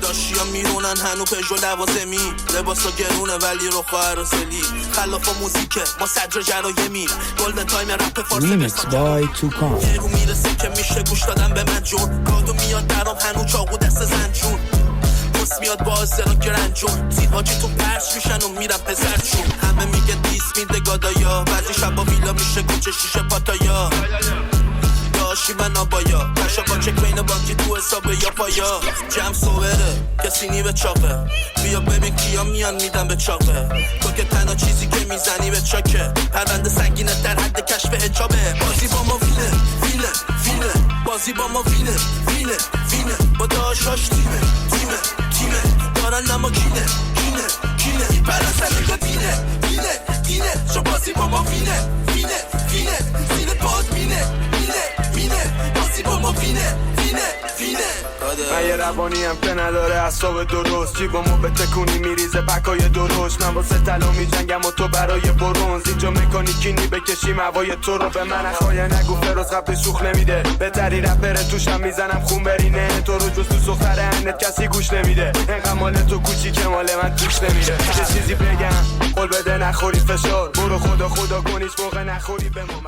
داشتیا میرونن هنو پژو لوازمی، لباسا گرونه ولی رو خواهر و سلی، خلاف موزیکه ما صدر جرایمی، گلدن تایم رپ فارسی Remix by Tukan. رو میرسه که میشه گوش دادن به من جون، کادو میاد درام هنو چاقو دست زنجون، پس میاد با زران که رنجون، زیباجی تو پرش میشن و میرم پسر چون، همه میگه دیس میده گادایا، بعضی شبا ویلا میشه کوچه شیشه پاتایا، داشی من آبایا پشا با چک بین بانکی تو حساب یا پایا، جمع صوره کسی نی به چاقه، بیا ببین کیا میان میدن به چاقه، تو که تنها چیزی که میزنی به چاکه، پرونده سنگینه در حد کشف حجابه، بازی با ما وینه وینه وینه، بازی با ما وینه وینه وینه، با داشاش تیمه تیمه تیمه، دارن اما کینه کینه کینه، پرنده نگاه دینه دینه دینه، شو بازی با ما وینه وینه وینه، زیر پاد مینه مینه مینه، بازی با ما وینه وینه وینه. من یه روانیم که نداره اعصاب درست، جیبمو به تکونی میریزه پکای درشت، من واسه طلا میجنگم و تو برای برونز، اینجا مکانیکینی بکشیم هوای تو رو به من اخوایه نگو فروز قبل شوخ نمیده، بهتری رپره توشم میزنم خون برینه، تو رو جز تو سختر انت کسی گوش نمیده، اینقدر مال تو کوچیکه مال من توش نمیره، چه چیزی بگم قول بده نخوری فشار، برو خدا کنیش موقع نخوری به ما.